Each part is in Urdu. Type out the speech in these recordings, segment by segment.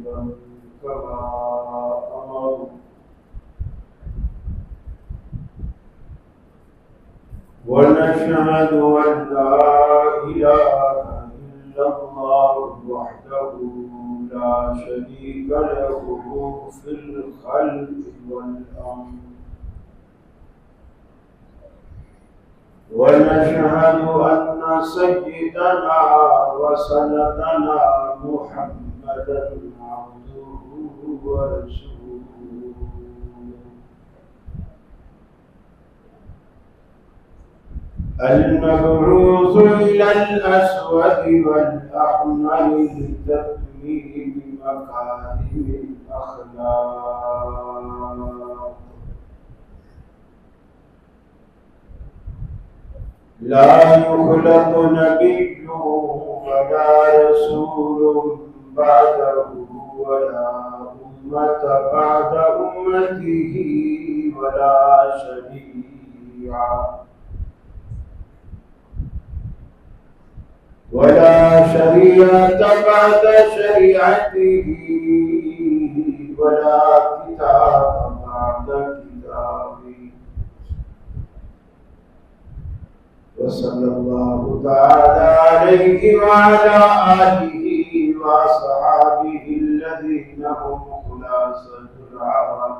كما أمر ونشهد أن لا إله إلا الله وحده لا شريك له في الخلق والأمر ونشهد أن سيدنا وسندنا محمدا عبده ورسوله المبعوث إلى الأسود والأحمر لتتميم مكارم الأخلاق لا يخلق نبي ولا رسول بعده ولا أمة بعد أمته ولا شريعة بعد شريعته ولا كتاب بعد كتابه وصلى الله تعالى عليه وعلى آله وصحابه الذين هم خلاصة العرب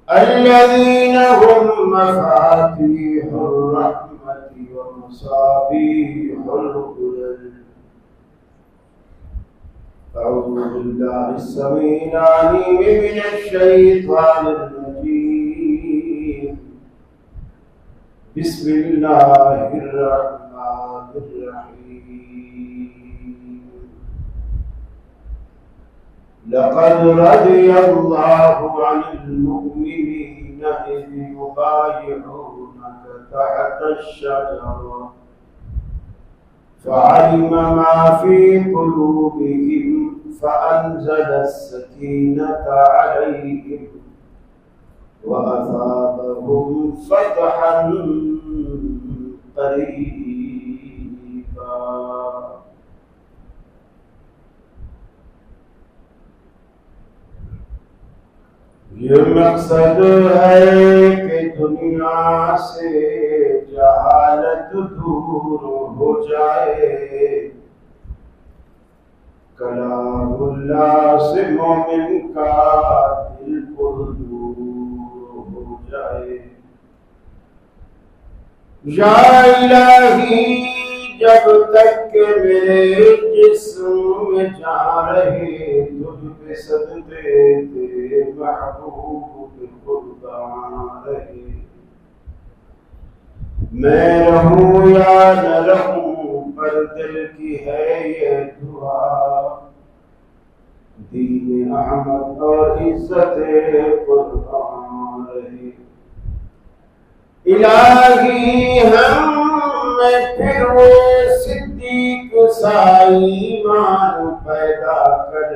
الذين هم مفاتيح الرحمة ومصابيح الهدى. أعوذ بالله السميع العليم من الشيطان الرجيم. بسم الله الرحمن الرحيم. لقد رضي الله عن المؤمنين إذ يبايعونك تحت الشجرة فعلم ما في قلوبهم فأنزل السكينة عليهم وأثابهم فتحا قريبا. یہ مقصد ہے کہ دنیا سے جہالت دور ہو جائے، کلام اللہ سے مومن کا دل پر دور ہو جائے. یا الہی جب تک کہ میرے جسم میں جان رہے تجھ پہ صدقے تیرے محبوب قربان رہے. میں رہوں یا نہ رہوں پر دل کی ہے یہ دعا، دین احمد اور عزت قربان رہے. الہی ہم میں پھر وہ صدیق سا ایمان پیدا کر،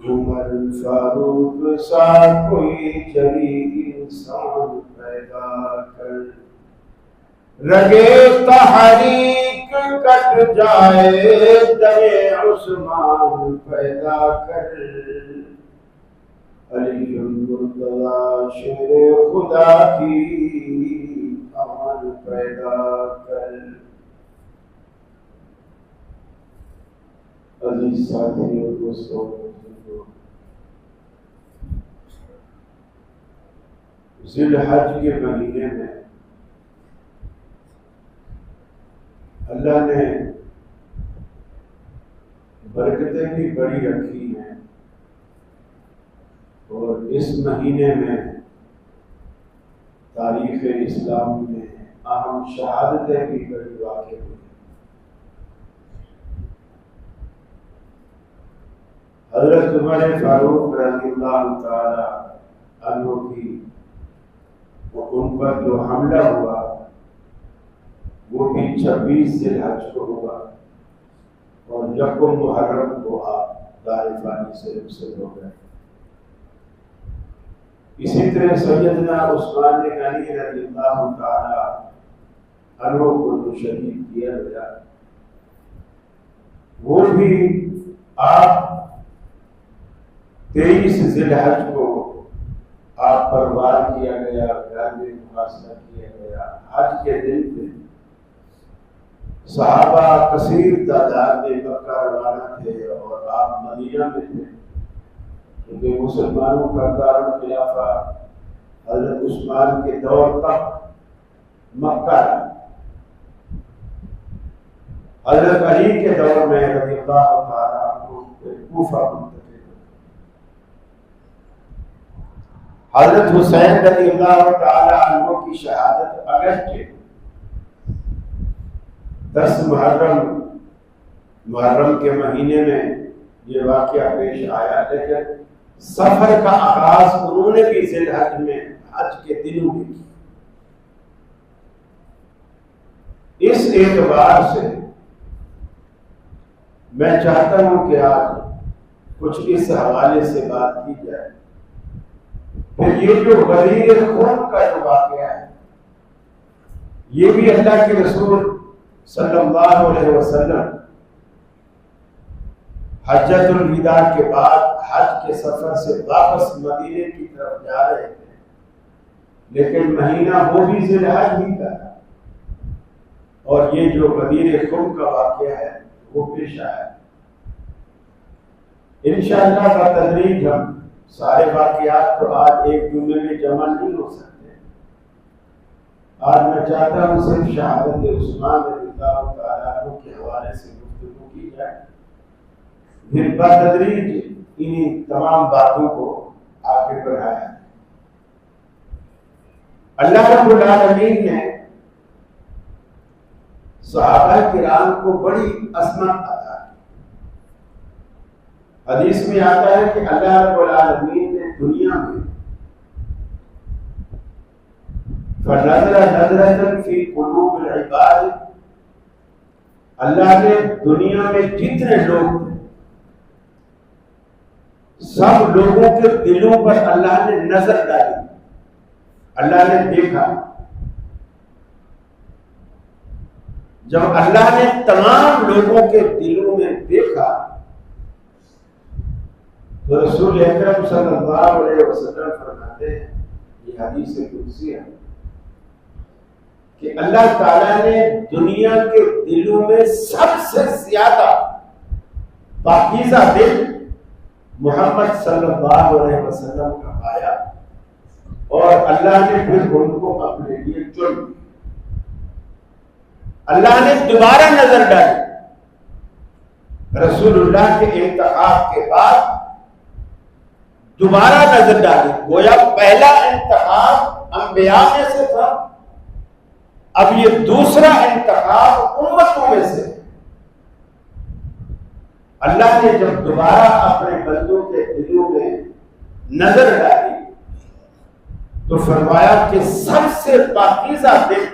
عمر فاروق سا کوئی جلیل انسان پیدا کر. رگے تحریک کٹ جائے در عثمان پیدا کر. علی المرتضی شیر خدا کی امن پیدا کر. عزیز ساتھی اور دوستوں، ذی الحج کے مہینے میں اللہ نے برکتیں بھی بڑی رکھی ہیں، اور اس مہینے میں تاریخ اسلام میں اہم شہادتیں بھی بڑی واقع ہوئی. حضرت عمر فاروق رضی اللہ تعالی عنہ کی ان پر جو حملہ ہوا وہ بھی 26 ذی الحج کو ہوا، اور یکم محرم کو آپ دار فانی سے رخصت ہو گئے. اسی طرح سیدنا عثمان غنی رضی اللہ تعالی عنہ کو جو شہید کیا گیا، بھی آپ 23 ذی الحج کو آپ پر وار کیا گیا، گھر میں محاصرہ کیا گیا، حج کے دن تھے، صحابہ کثیر تعداد میں مکہ روانہ تھے اور آپ مدینہ میں تھے، کیونکہ مسلمانوں کا دارالخلافہ حضرت عثمان کے دور تک مکہ رہا۔ حضرت علی کے دور میں رضی اللہ تعالیٰ عنہ کوفہ منتقل ہوئے۔ حضرت حسین رضی اللہ تعالیٰ عنہ کی شہادت اگست کے 10 محرم کے مہینے میں یہ واقعہ پیش آیا، لیکن سفر کا آغاز انہوں نے بھی ذی الحج میں حج کے دنوں میں کی۔ اس اعتبار سے میں چاہتا ہوں کہ آج کچھ اس حوالے سے بات کی جائے۔ پھر یہ جو غدیر خون کا جو واقعہ ہے، یہ بھی اللہ کے رسول صلی اللہ علیہ وسلم حجۃ الوداع کے بعد حج کے سفر سے واپس مدینے کی طرف جا رہے تھے، لیکن مہینہ وہ بھی ذی الحج ہی کا تھا، اور یہ جو غدیر خون کا واقعہ ہے وہ پیش آیا۔ انشاءاللہ بتدریج ہم سارے واقعات تو آج ایک جملے میں جمع نہیں ہو سکتے۔ آج میں چاہتا ہوں صرف شہادت عثمان رضی اللہ تعالیٰ عنہ کے حوالے سے گفتگو کی جائے، پھر بتدریج انہی تمام باتوں کو آگے بڑھایا۔ اللہ رب العالمین نے صحابہ کرام کو بڑی عظمت عطا کی۔ حدیث میں آتا ہے کہ اللہ رب العالمین نے دنیا میں فَنَظَرَ نَظْرَةً فِي قُلُوبِ الْعِبَادِ، اللہ نے دنیا میں جتنے لوگ تھے سب لوگوں کے دلوں پر اللہ نے نظر ڈالی، اللہ نے دیکھا۔ جب اللہ نے تمام لوگوں کے دلوں میں دیکھا تو رسول اکرم صلی اللہ علیہ وسلم فرماتے ہیں، یہ حدیث قدسی ہے، کہ اللہ تعالیٰ نے دنیا کے دلوں میں سب سے زیادہ پاکیزہ دل محمد صلی اللہ علیہ وسلم کا پایا، اور اللہ نے پھر ان کو اپنے لیے چن لیا۔ اللہ نے دوبارہ نظر ڈالی رسول اللہ کے انتخاب کے بعد، دوبارہ نظر ڈالی، گویا پہلا انتخاب انبیاء میں سے تھا، اب یہ دوسرا انتخاب امتوں میں سے۔ اللہ نے جب دوبارہ اپنے بندوں کے دلوں میں نظر ڈالی تو فرمایا کہ سب سے پاکیزہ دل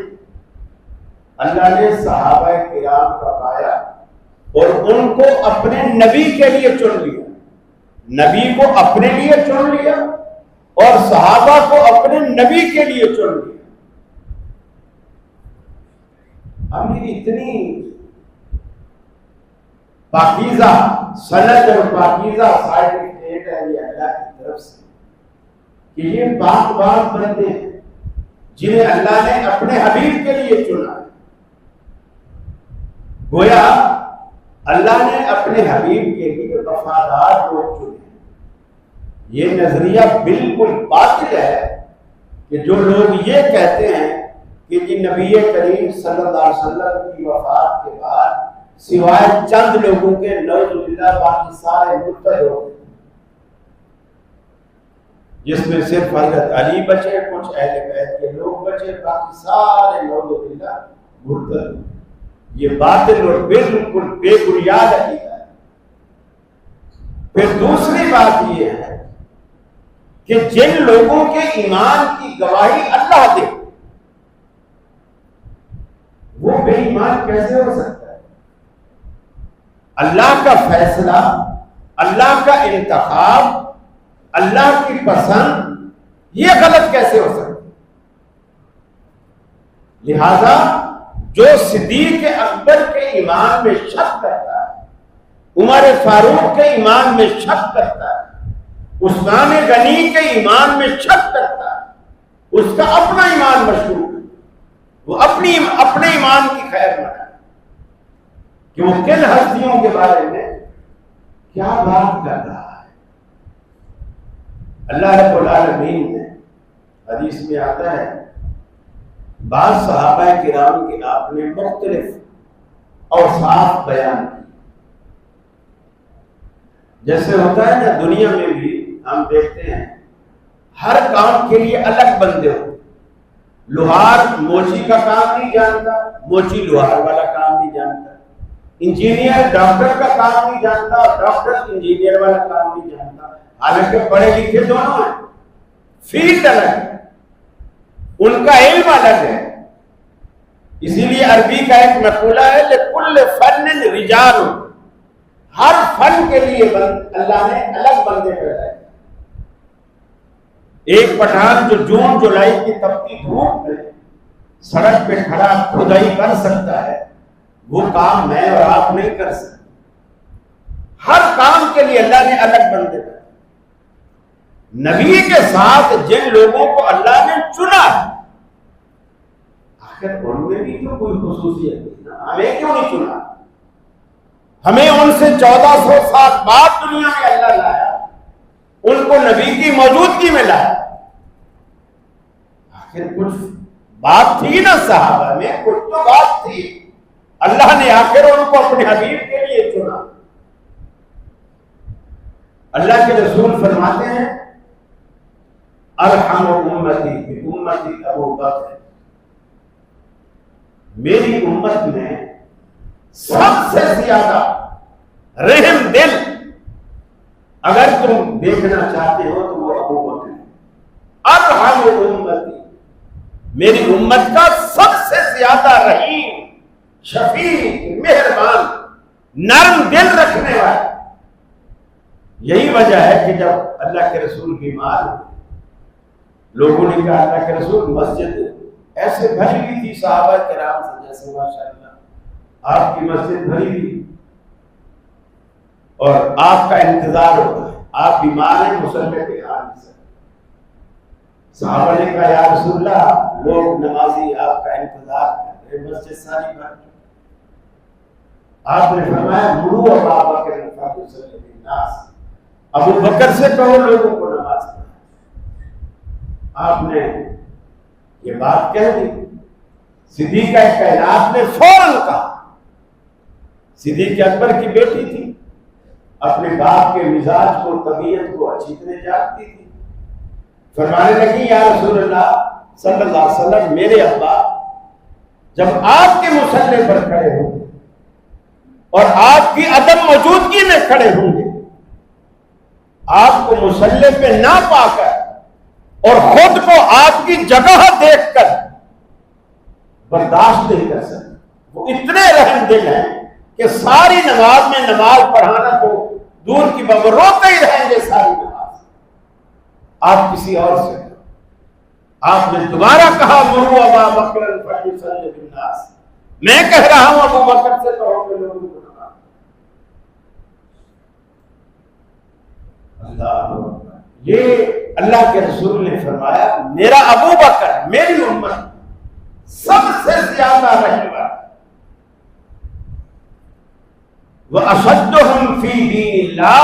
اللہ نے صحابہ کرام کا پایا، اور ان کو اپنے نبی کے لیے چن لیا، نبی کو اپنے لیے چن لیا اور صحابہ کو اپنے نبی کے لیے چن لیا۔ اب یہ اتنی پاکیزہ سند اور پاکیزہ سرٹیفکیٹ ہے یہ اللہ کی طرف سے کہ یہ پاک باز بندے ہیں جنہیں اللہ نے اپنے حبیب کے لیے چنا ہے۔ گویا اللہ نے اپنے حبیب کے لیے وفادار لوگ چنے۔ یہ نظریہ بالکل باطل ہے کہ جو لوگ یہ کہتے ہیں کہ جی نبی کریم صلی اللہ علیہ وسلم کی وفات کے بعد سوائے چند لوگوں کے نعوذ باللہ باقی سارے مرتد ہو گئے، جس میں صرف حضرت علی بچے، کچھ اہل بیت کے لوگ بچے، باقی سارے نعوذ باللہ مرتد ہو گئے۔ یہ باطل اور بالکل بے بنیاد عقیدہ ہے۔ پھر دوسری بات یہ ہے کہ جن لوگوں کے ایمان کی گواہی اللہ دے وہ بے ایمان کیسے ہو سکتا ہے؟ اللہ کا فیصلہ، اللہ کا انتخاب، اللہ کی پسند، یہ غلط کیسے ہو سکتا ہے؟ لہذا جو صدیق اکبر کے ایمان میں شک کرتا ہے عمر فاروق کے ایمان میں شک کرتا ہے، عثمان غنی کے ایمان میں شک کرتا ہے، اس کا اپنا ایمان مشکوک ہے، وہ اپنے ایمان کی خیر منا کہ وہ کن ہستیوں کے بارے میں کیا بات کر رہا ہے۔ اللہ رب العالمین نے حدیث میں آتا ہے بعض صحابہ کرام کے آپ نے مختلف اوصاف بیان کی، جیسے ہوتا ہے نا دنیا میں بھی ہم دیکھتے ہیں ہر کام کے لیے الگ بندے ہو، لوہار موچی کا کام نہیں جانتا، موچی لوہار والا کام نہیں جانتا، انجینئر ڈاکٹر کا کام نہیں جانتا، ڈاکٹر انجینئر والا کام نہیں جانتا، حالانکہ پڑھے لکھے دونوں ہیں، فیلڈ الگ ہے، ان کا علم الگ ہے۔ اسی لیے عربی کا ایک مقولہ ہے لِكُلِّ فَنٍ رِجَالٌ، ہر فن کے لیے اللہ نے الگ بندے پیدا کیے۔ ایک پٹھان جو جون جولائی کی تپتی دھوپ میں سڑک پہ کھڑا کھدائی کر سکتا ہے، وہ کام میں اور آپ نہیں کر سکتے۔ ہر کام کے لیے اللہ نے الگ بندے پیدا۔ نبی کے ساتھ جن لوگوں کو اللہ نے چنا ہے، آخر ان میں بھی تو کوئی خصوصیت نہیں، ہمیں کیوں نہیں چنا؟ ہمیں ان سے 1400 سال بعد دنیا میں اللہ لایا، ان کو نبی کی موجودگی میں لایا۔ آخر کچھ بات تھی نا صحابہ میں، کچھ تو بات تھی، اللہ نے آخر ان کو اپنے حبیب کے لیے چنا۔ اللہ کے رسول فرماتے ہیں ارحم امتی بامتی ابو بکر، میری امت میں سب سے زیادہ رحم دل اگر تم دیکھنا چاہتے ہو تو وہ ابو بکر ہے۔ ارحم امتی، میری امت کا سب سے زیادہ رحیم، شفیق، مہربان، نرم دل رکھنے والا۔ یہی وجہ ہے کہ جب اللہ کے رسول بیمار ہوئے، لوگوں نے کہا اللہ کے رسول مسجد ایسے بھری ہوئی تھی صحابہ کرام سے جیسے ماشاءاللہ آپ کی مسجد بھری ہوئی اور آپ کا انتظار ہو رہا ہے، آپ بیمار ہیں، مصلی پہ آ نہیں سکتے۔ صحابہ نے کہا یا رسول اللہ لوگ نمازی آپ کا انتظار کر رہے، مسجد ساری بھر۔ آپ نے فرمایا مرو ابا بکر فلیصلی بالناس، ابو بکر سے کہو لوگوں کو نماز پڑھیں۔ آپ نے یہ بات کہہ دی، صدیق کائنات نے فوراً کہا۔ صدیق اکبر کی بیٹی تھی، اپنے باپ کے مزاج کو، طبیعت کو اچھی طرح جانتی تھی، فرمانے لگی یا رسول اللہ صلی اللہ علیہ وسلم میرے ابا جب آپ کے مصلی پر کھڑے ہوں گے اور آپ کی عدم موجودگی میں کھڑے ہوں گے، آپ کو مصلی پہ نہ پا کر اور خود کو آپ کی جگہ دیکھ کر برداشت نہیں کر سکتے۔ وہ اتنے رحم دل ہیں کہ ساری نماز میں نماز پڑھانا تو دور کی بات، روتے ہی رہیں گے ساری نماز۔ آپ کسی اور سے کرو۔ آپ نے دوبارہ کہا مرو ابا بکر فلیصلی بالناس، میں کہہ رہا ہوں ابو بکر سے کہو کہ لوگوں کو نماز۔ اللہ، یہ اللہ کے رسول نے فرمایا میرا ابو بکر میری امت سب سے زیادہ رحم والا، وَأَشَدُّهُمْ فِي دِينِ اللَّهِ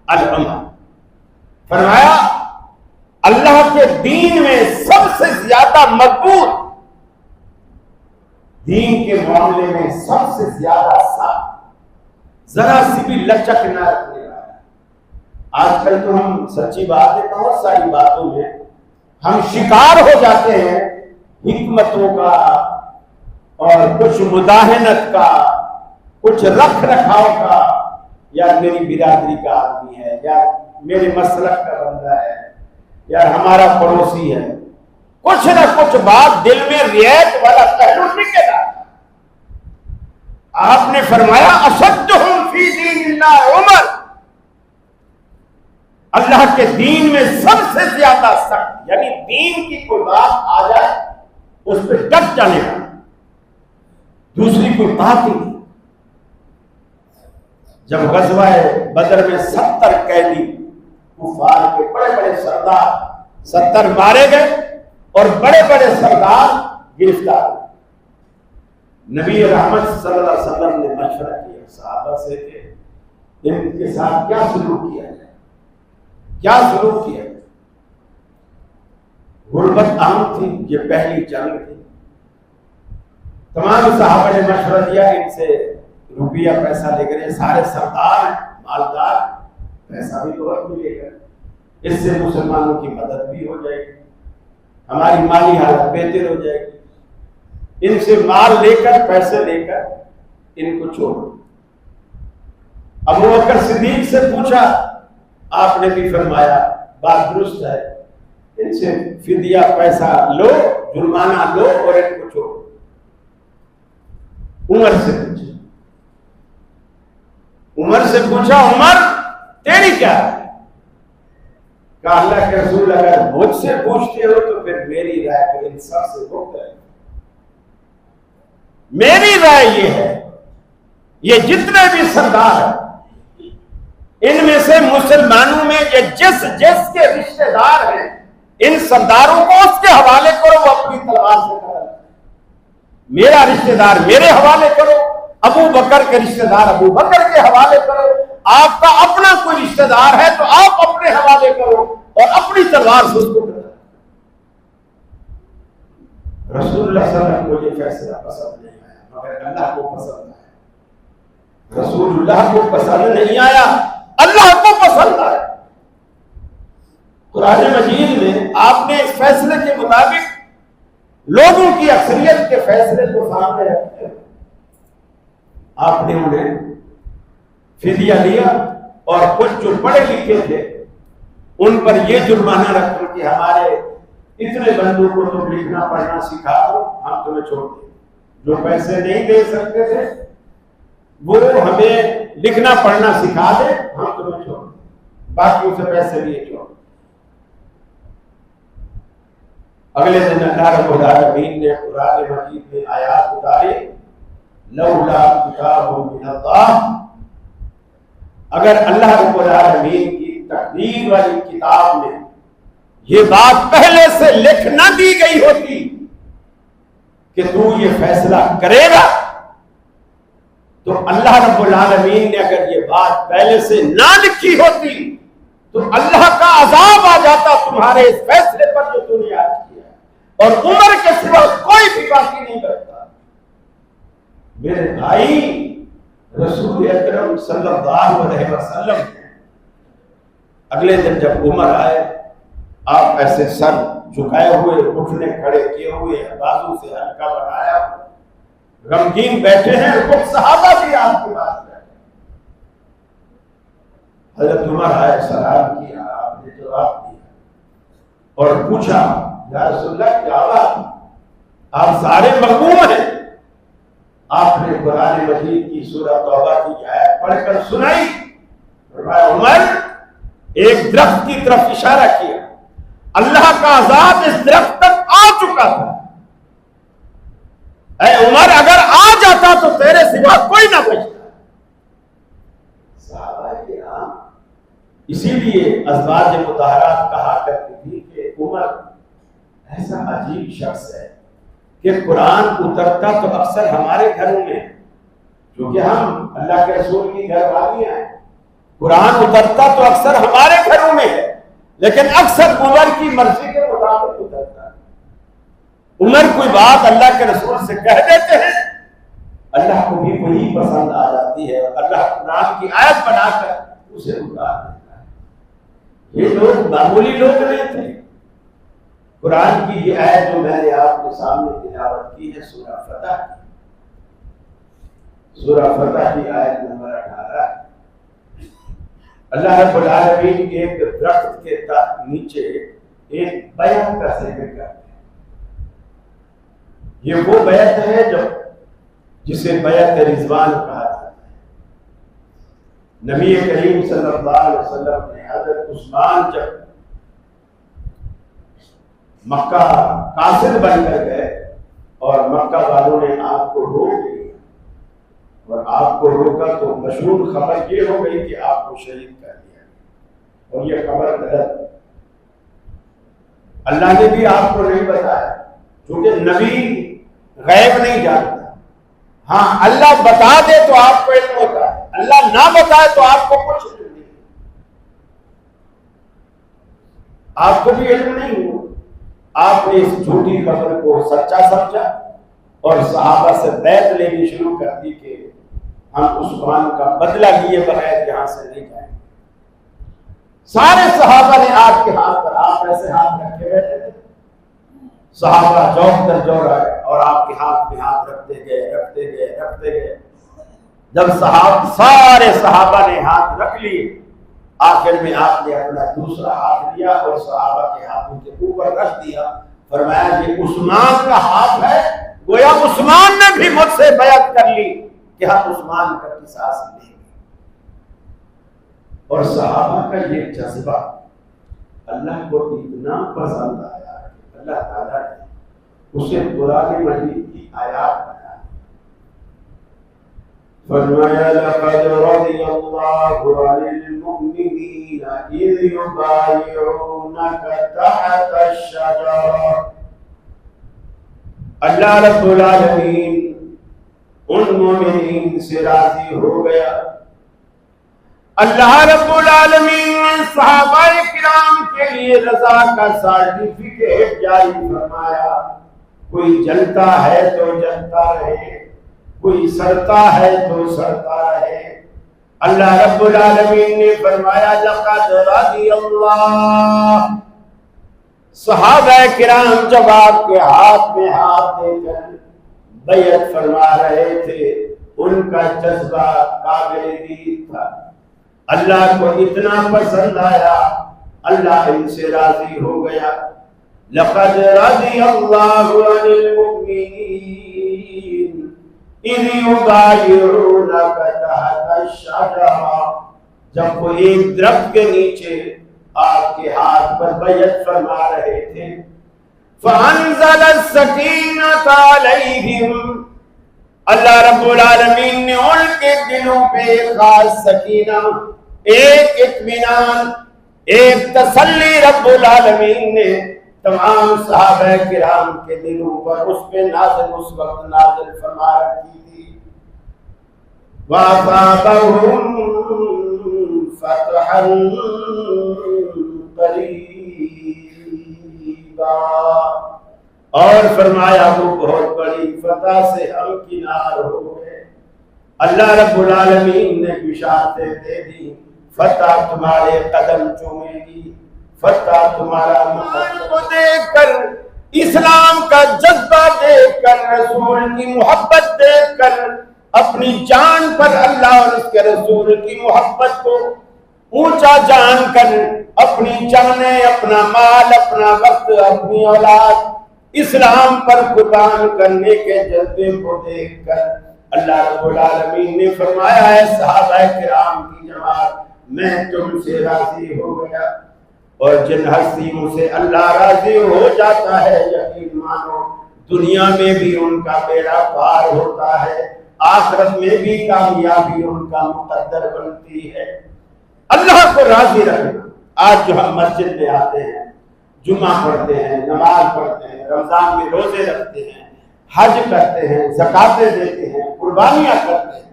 الْعُمَرَ، فرمایا اللہ کے دین میں سب سے زیادہ مضبوط، دین کے معاملے میں سب سے زیادہ سخت، ذرا سی بھی لچک نہ رکھنے والا۔ آج کل تو ہم سچی بات ہے بہت ساری باتوں میں ہم شکار ہو جاتے ہیں حکمتوں کا اور کچھ مداہنت کا، کچھ رکھ رکھاؤ کا، یا میری برادری کا آدمی ہے، یا میرے مسلک کا بندہ ہے، یا ہمارا پڑوسی ہے، کچھ نہ کچھ بات دل میں رعایت والا پہلو نکل آتا۔ آپ نے فرمایا اشدہم فی دین اللہ عمر، اللہ کے دین میں سب سے زیادہ سخت، یعنی دین کی کوئی بات آ جائے اس پہ ڈٹ جانے کا، دوسری کوئی بات ہی نہیں۔ جب غزوہ بدر میں 70 قیدی کفار کے بڑے بڑے سردار 70 مارے گئے اور بڑے بڑے سردار گرفتار ہوئے، نبی رحمت صلی اللہ علیہ وسلم نے مشورہ کیا صحابہ سے کہ ان کے ساتھ کیا سلوک کیا جائے، کیا سلوک کیا جائے۔ غربت عام تھی، یہ پہلی جنگ تھی، تمام صحابہ نے مشورہ دیا ان سے روپیہ پیسہ لے کر، یہ سارے سردار ہیں مالدار، پیسہ بھی تو ملے گا، اس سے مسلمانوں کی مدد بھی ہو جائے گی، ہماری مالی حالت بہتر ہو جائے گی، ان سے مال لے کر پیسے لے کر ان کو چھوڑو۔ ابو بکر صدیق سے پوچھا، آپ نے بھی فرمایا بات درست ہے، ان سے فدیہ پیسہ لو، جرمانہ لو اور ان کو چھوڑو۔ عمر سے پوچھا، عمر سے پوچھا عمر تیری کیا ہے؟ کہا اللہ کے رسول اگر مجھ سے پوچھتے ہو تو پھر میری رائے کو انصاف سے روک ہے، میری رائے یہ ہے یہ جتنے بھی سردار ہیں ان میں سے مسلمانوں میں یہ جس کے رشتہ دار ہیں ان سرداروں کو اس کے حوالے کرو، وہ اپنی تلوار سے قتل کریں۔ میرا رشتہ دار میرے حوالے کرو، ابو بکر کے رشتہ دار ابو بکر کے حوالے کرو، آپ کا اپنا کوئی رشتہ دار ہے تو آپ اپنے حوالے کرو اور اپنی تلوار سے اس کو قتل کرو۔ رسول اللہ صلی اللہ علیہ وسلم کو یہ فیصلہ پسند نہیں آیا، مگر اللہ کو پسند آیا۔ رسول اللہ کو پسند نہیں آیا، اللہ کو پسند آیا۔ قرآن مجید میں آپ نے اس فیصلے کے مطابق لوگوں کی اکثریت کے فیصلے کو سامنے رکھتے ہیں، آپ نے انہیں فدیہ لیا اور کچھ جو پڑھے لکھے تھے ان پر یہ جرمانہ رکھا کہ ہمارے اتنے بندوں کو تم لکھنا پڑھنا سکھا دو، ہم تمہیں چھوڑ دیں۔ جو پیسے نہیں دے سکتے تھے وہ ہمیں لکھنا پڑھنا سکھا دے، ہم تمہیں چھوڑ دیں، باقیوں سے پیسے لیے چھوڑ۔ اگلے دن اللہ رب العالمین نے قرآن مجید میں آیات اتاری، لولا کتاب من اللہ، اگر اللہ رب العالمین کی تقدیر والی کتاب میں یہ بات پہلے سے لکھ نہ دی گئی ہوتی کہ تو یہ فیصلہ کرے گا، تو اللہ رب العالمین نے اگر یہ بات پہلے سے نہ لکھی ہوتی تو اللہ کا عذاب آ جاتا تمہارے اس فیصلے پر جو تم نے آج کیا ہے، اور عمر کے سوا کوئی بھی باقی نہیں کرتا۔ میرے بھائی، رسول اکرم صلی اللہ علیہ وسلم اگلے دن جب عمر آئے، آپ ایسے سر جھکائے ہوئے، گھٹنے کھڑے کیے ہوئے، بازو سے ہلکا بنایا، غمگین بیٹھے ہیں، کچھ صحابہ بھی آپ کے پاس بیٹھے۔ حضرت عمر آئے، سلام کیا، آپ نے جواب دیا اور پوچھا یا رسول اللہ کیا بات؟ آپ سارے مغموم ہیں۔ آپ نے قرآن مجید کی سورہ توبہ کی آیت پڑھ کر سنائی، فرمایا عمر ایک درخت کی طرف اشارہ کیا، اللہ کا عذاب اس درخت تک آ چکا تھا، اے عمر اگر آ جاتا تو تیرے سوا کوئی نہ بچتا۔ صحابہ کرام اسی لیے ازواج مطہرات کہا کرتی تھی کہ عمر ایسا عجیب شخص ہے کہ قرآن اترتا تو اکثر ہمارے گھروں میں، کیونکہ ہم اللہ کے رسول کی گھر والیاں ہیں، قرآن اترتا تو اکثر ہمارے گھروں میں ہے، لیکن اکثر عمر کی مرضی کے مطابق اترتا ہے۔ عمر کوئی بات اللہ کے رسول سے کہہ دیتے ہیں، اللہ کو بھی وہی پسند آ جاتی ہے اور اللہ قرآن کی آیت بنا کر اسے اتار دیتا ہے۔ یہ لوگ معمولی لوگ نہیں تھے۔ قرآن کی یہ آیت جو میں نے آپ کے سامنے تلاوت کی ہے سورہ فتح کی، سورہ فتح کی آیت نمبر 18، اللہ رب العالمین ایک درخت کے نیچے ایک بیعت کا ذکر کرتے ہیں۔ یہ وہ بیعت ہے جسے بیعت رضوان کہا جاتا ہے۔ نبی کریم صلی اللہ علیہ وسلم نے حضرت عثمان جب مکہ قاصد بن کر گئے اور مکہ والوں نے آپ کو روک لیا، اور آپ کو روکا تو مشہور خبر یہ ہو گئی کہ آپ کو شہید کر دیا، اور یہ خبر غلط۔ اللہ نے بھی آپ کو نہیں بتایا، کیونکہ نبی غیب نہیں جانتا۔ ہاں اللہ بتا دے تو آپ کو علم ہوتا ہے، اللہ نہ بتائے تو آپ کو کچھ علم نہیں، آپ کو بھی علم نہیں ہوا۔ آپ نے اس جھوٹی خبر کو سچا سمجھا اور صحابہ سے بیعت لینی شروع کر دی کہ ہم عثمان کا بدلہ لیے بغیر یہاں سے نہیں جائیں۔ سارے صحابہ نے آپ کے ہاتھ پر، آپ ایسے ہاتھ رکھے بیٹھے تھے، صحابہ جوق در جوڑ آئے اور آپ کے ہاتھ میں ہاتھ رکھتے گئے۔ جب سارے صحابہ نے ہاتھ رکھ لیے، آخر میں آپ نے اپنا دوسرا ہاتھ لیا اور صحابہ کے ہاتھوں کے اوپر رکھ دیا، فرمایا یہ عثمان کا ہاتھ ہے، گویا عثمان نے بھی مجھ سے بیعت کر لی کہ ہم عثمان کا قصاص لیں گے۔ اور صحابہ کا یہ جذبہ اللہ کو اتنا پسند آیا کہ اللہ تعالیٰ نے اسے قرآن مجید کی آیات بنایا، فرمایا لقد رضی اللہ عن المؤمنین اذ یبایعونک تحت الشجرہ۔ اللہ رب العالمین ان مومنین سے راضی ہو گیا۔ اللہ رب العالمین نے صحابہ کرام کے لیے رضا کا سرٹیفکیٹ جاری فرمایا۔ کوئی جلتا ہے تو جلتا رہے، کوئی سڑتا ہے تو سڑتا رہے۔ اللہ رب العالمین نے فرمایا لقد رضی اللہ۔ صحابہ کرام جب آپ کے ہاتھ میں ہاتھ دے کر بیعت فرما رہے تھے، ان کا جذبہ قابل دید تھا، اللہ کو اتنا پسند آیا، اللہ ان سے راضی ہو گیا۔ لقد رضی اللہ عن المؤمنین اذ یبایعونک تحت الشجرہ۔ جب وہ ایک درخت کے نیچے آپ کے ہاتھ پر بیعت فرما رہے تھے، فانزل السکینۃ علیہم۔ اللہ رب العالمین نے ان کے دلوں پہ ایک خاص سکینہ، ایک اطمینان، ایک تسلی رب العالمین نے تمام صحابہ کرام کے دلوں پر اس پہ نازل، اس وقت نازل فرما رکھی تھی۔ وَأَصَابَهُمْ فَتْحًا قَرِيبًا، اور فرمایا وہ بہت بڑی فتح سے ہم کنار ہو گئے۔ اللہ رب العالمین نے بشارتیں دے دی، فتح تمہارے قدم چومے گی، فتح تمہارا مقدم کو دیکھ کر، اسلام کا جذبہ دیکھ کر، رسول کی محبت دیکھ کر، اپنی جان پر اللہ اور اس کے رسول کی محبت کو اونچا جان کر، اپنی جانیں، اپنا مال، اپنا وقت، اپنی اولاد اسلام پر قربان کرنے کے جذبے کو دیکھ کر اللہ رب العالمین نے فرمایا ہے صحابہ کرام کی جماعت، میں تم سے راضی ہو گیا۔ اور جن ہستیوں سے اللہ راضی ہو جاتا ہے، یقین مانو دنیا میں بھی ان کا بیڑا پار ہوتا ہے، آخرت میں بھی کامیابی ان کا مقدر بنتی ہے۔ اللہ کو راضی رکھنا۔ آج جو ہم مسجد میں آتے ہیں، جمعہ پڑھتے ہیں، نماز پڑھتے ہیں، رمضان میں روزے رکھتے ہیں، حج کرتے ہیں، زکاتیں دیتے ہیں، قربانیاں کرتے ہیں،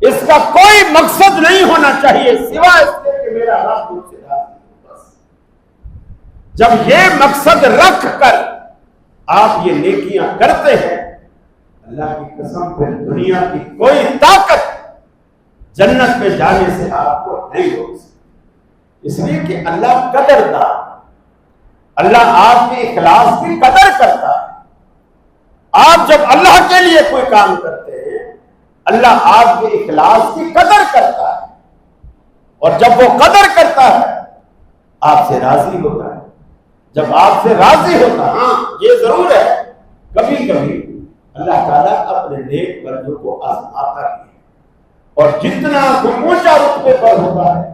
اس کا کوئی مقصد نہیں ہونا چاہیے سوائے اس کے کہ میرا رب مجھ سے راضی ہو۔ بس جب یہ مقصد رکھ کر آپ یہ نیکیاں کرتے ہیں، اللہ کی قسم پھر دنیا کی کوئی طاقت جنت میں جانے سے آپ کو نہیں روک سکتی، اس لیے کہ اللہ قدردار، اللہ آپ کے اخلاص کی قدر کرتا ہے۔ آپ جب اللہ کے لیے کوئی کام کرتے ہیں، اللہ آپ کے اخلاص کی قدر کرتا ہے، اور جب وہ قدر کرتا ہے آپ سے راضی ہوتا ہے۔ جب آپ سے راضی ہوتا ہے، ہاں یہ ضرور ہے کبھی کبھی اللہ تعالیٰ اپنے نیک بندوں کو آزماتا ہے، اور جتنا وہ اونچا رتبے پر ہوتا ہے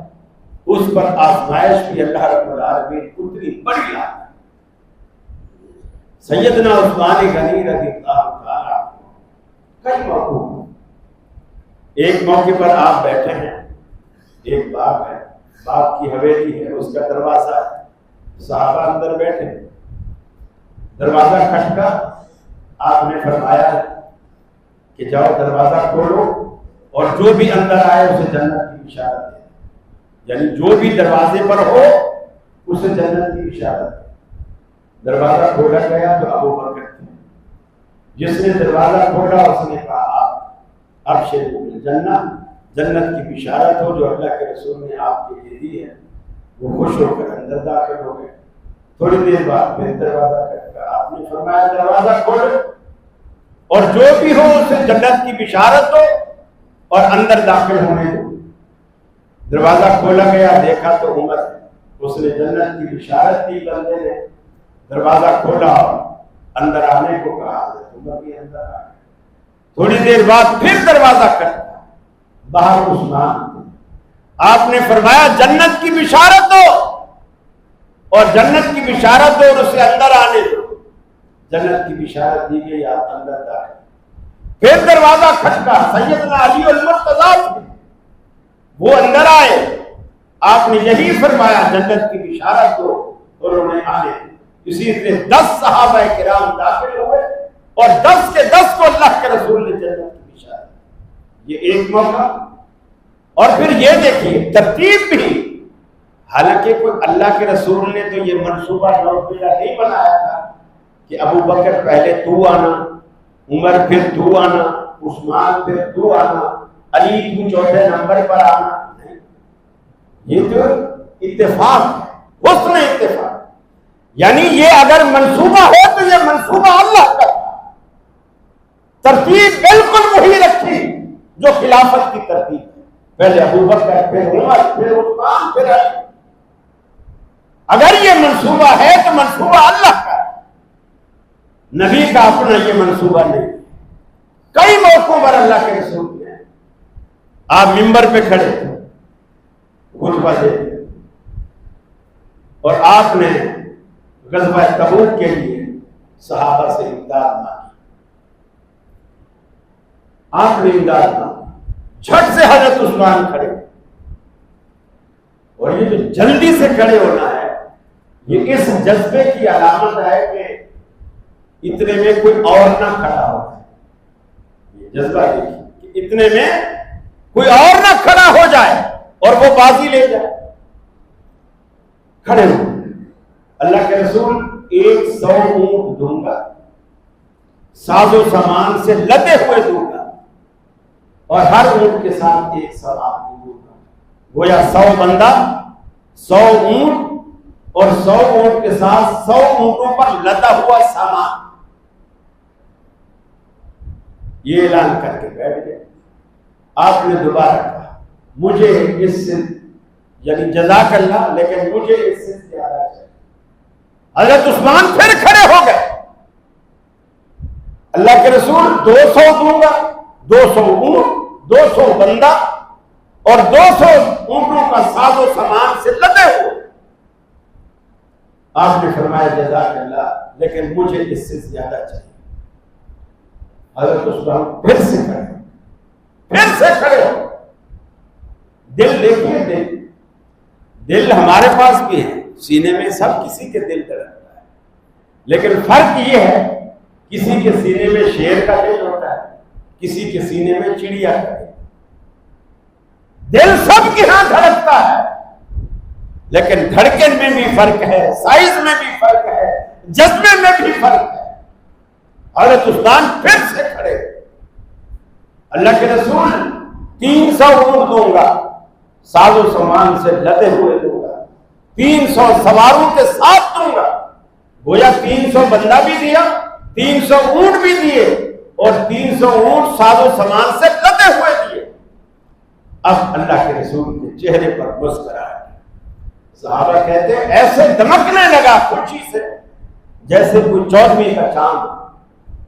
اس پر آزمائش بھی اللہ رب العالمین اتنی بڑی لاتا ہے۔ سیدنا عثمان غنی رضی اللہ تعالیٰ کئی موقعوں ایک موقع پر آپ بیٹھے ہیں، ایک باغ ہے، باغ کی حویلی ہے، اس کا دروازہ ہے، صحابہ اندر بیٹھے، دروازہ کھٹکا، آپ نے فرمایا کہ جاؤ دروازہ کھولو اور جو بھی اندر آئے اسے جنت کی بشارت دے، یعنی جو بھی دروازے پر ہو اسے جنت کی بشارت دے۔ دروازہ کھولا گیا تو ابو بکر تھے، جس نے دروازہ کھولا اس نے کہا ابشروا بالجنت، جنت کی بشارت ہو جو اللہ کے رسول نے آپ کے لیے دی ہے۔ وہ خوش ہو کر اندر داخل ہو گئے۔ تھوڑی دیر بعد پھر دروازہ کھٹکا، آپ نے فرمایا دروازہ کھولو اور جو بھی ہو اسے جنت کی بشارت دو اور اندر داخل ہونے دو۔ دروازہ کھولا گیا، دیکھا تو عمر، اس نے جنت کی بشارت دی، بندے نے دروازہ کھولا اور اندر آنے کو کہا، عمر بھی اندر آ گئے۔ تھوڑی دیر بعد پھر دروازہ کھٹکا، باہر عثمان، آپ نے فرمایا جنت کی بشارت دو اور جنت کی بشارت دو اور اسے اندر آنے دو۔ جنت کی بشارت دی گئی، آپ اندر داخل۔ پھر دروازہ کھٹکا، سیدنا علی المرتضیٰ وہ اندر آئے، آپ نے یہی فرمایا جنت کی بشارت دو اور انہیں آنے دو۔ اسی سے 10 صحابہ کرام داخل ہوئے اور 10 کے 10 کو اللہ کے رسول نے جنت کی بشارت دی۔ یہ ایک موقع۔ اور پھر یہ دیکھیے ترتیب بھی، حالانکہ کوئی اللہ کے رسول نے تو یہ منصوبہ نہیں بنایا تھا کہ ابو بکر پہلے تو آنا، عمر پھر تو آنا، عثمان پھر تو آنا، علی تو چوتھے نمبر پر آنا، نہیں، یہ تو اتفاق ہے، حسن اتفاق۔ یعنی یہ اگر منصوبہ ہو تو یہ منصوبہ اللہ کا تھا، ترتیب بالکل وہی رکھی جو خلافت کی ترتیب ہے، پہلے ابو بکر پھر عمر پھر عثمان پھر علی۔ اگر یہ منصوبہ ہے تو منصوبہ اللہ کا ہے، نبی کا اپنا یہ منصوبہ نہیں۔ کئی موقعوں پر اللہ کے رسول نے، آپ ممبر پہ کھڑے خطبہ دے اور آپ نے غزوہ تبوک کے لیے صحابہ سے امداد مانگی، آپ نے امداد مانگی، جھٹ سے حضرت عثمان کھڑے، اور یہ جو جلدی سے کھڑے ہونا ہے یہ اس جذبے کی علامت ہے کہ اتنے میں کوئی اور نہ کھڑا ہو جائے۔ یہ جذبہ دیکھیے کہ اتنے میں کوئی اور نہ کھڑا ہو جائے اور وہ بازی لے جائے۔ کھڑے ہو، اللہ کے رسول 100 اونٹ دوں گا، ساز و سامان سے لدے ہوئے دوں گا، اور ہر اونٹ کے ساتھ 100 آدمی دوں گا۔ گویا 100 بندہ، 100 اونٹ، اور 100 اونٹ کے ساتھ 100 اونٹوں پر لدا ہوا سامان۔ یہ اعلان کر کے بیٹھ گئے۔ آپ نے دوبارہ کہا مجھے اس سے، یعنی جزاک اللہ، لیکن مجھے اس سے زیادہ چاہیے۔ حضرت عثمان پھر کھڑے ہو گئے، اللہ کے رسول 200 دوں گا، 200 اونٹ، 200 بندہ اور 200 اونٹوں کا ساز و سامان سے لدے ہوئے۔ آپ نے فرمایا جزاک اللہ، لیکن مجھے اس سے زیادہ چاہیے۔ حضرت عثمان پھر سے کھڑے ہو۔ دل دیکھیے، دل ہمارے پاس بھی ہے، سینے میں سب کسی کے دل دھڑکتا ہے، لیکن فرق یہ ہے کسی کے سینے میں شیر کا دل ہوتا ہے، کسی کے سینے میں چڑیا کا دل۔ دل سب کے ہاں دھڑکتا ہے، لیکن دھڑکن میں بھی فرق ہے، سائز میں بھی فرق ہے، جذبے میں بھی فرق ہے۔ حضرت عثمان پھر سے کھڑے، اللہ کے رسول 300 اونٹ دوں گا، ساز و سامان سے لدے ہوئے دوں گا، 300 سواروں کے ساتھ دوں گا۔ گویا 300 بندہ بھی دیا، 300 اونٹ بھی دیے، اور 300 اونٹ ساز و سامان سے لدے ہوئے دیے۔ اب اللہ کے رسول کے چہرے پر مسکراہٹ، صحابہ کہتے ہیں ایسے دمکنے لگا خوشی سے جیسے کوئی 14ویں کا چاند۔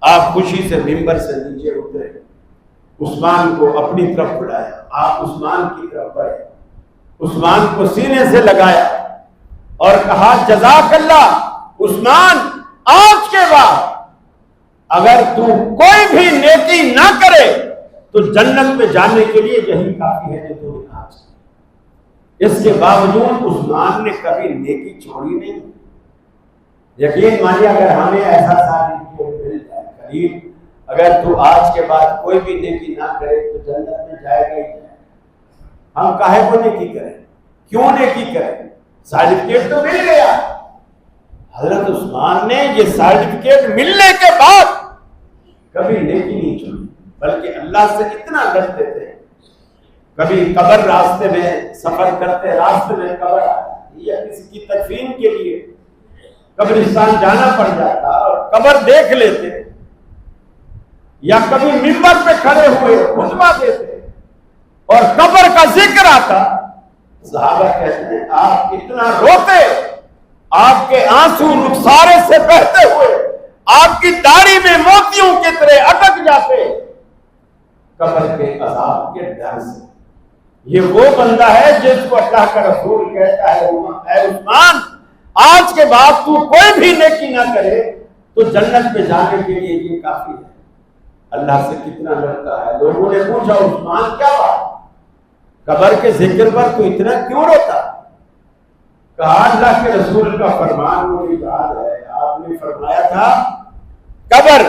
آپ خوشی سے ممبر سے نیچے اترے، عثمان کو اپنی طرف بلایا، آپ عثمان کی طرف بڑھے، عثمان کو سینے سے لگایا اور کہا جزاک اللہ عثمان، آج کے بعد اگر تو کوئی بھی نیکی نہ کرے تو جنت میں جانے کے لیے یہی کافی ہے کہ تو آج اس کے باوجود عثمان نے کبھی نیکی چھوڑی نہیں. یقین مانیے اگر ہمیں ایسا صاحب مل جائے قریب، اگر تو آج کے بعد کوئی بھی نیکی نہ کرے تو جنت میں جائے گا ہی جائے. ہم کاہے کو نیکی کریں؟ کیوں نیکی کریں؟ سرٹیفکیٹ تو مل گیا. حضرت عثمان نے یہ سرٹیفکیٹ ملنے کے بعد کبھی نیکی نہیں چھوڑی، بلکہ اللہ سے اتنا ڈرتے تھے. کبھی قبر راستے میں سفر کرتے، راستے میں قبر یا کسی کی تدفین کے لیے قبرستان جانا پڑ جاتا اور قبر دیکھ لیتے، یا کبھی منبر پہ کھڑے ہوئے خطبہ دیتے اور قبر کا ذکر آتا، صحابہ کہتے ہیں آپ اتنا روتے، آپ کے آنسو رخسارے سے بہتے ہوئے آپ کی داڑھی میں موتیوں کی طرح اٹک جاتے قبر کے عذاب کے ڈر سے. یہ وہ بندہ ہے جس کو اللہ کا رسول کہتا ہے اے عثمان آج کے بعد تو کوئی بھی نیکی نہ کرے تو جنت میں جانے کے لیے یہ کافی ہے. اللہ سے کتنا ڈرتا ہے. لوگوں نے پوچھا عثمان کیا بات، قبر کے ذکر پر تو اتنا کیوں روتا؟ کہا اللہ کے رسول کا فرمان مجھے یاد ہے، آپ نے فرمایا تھا قبر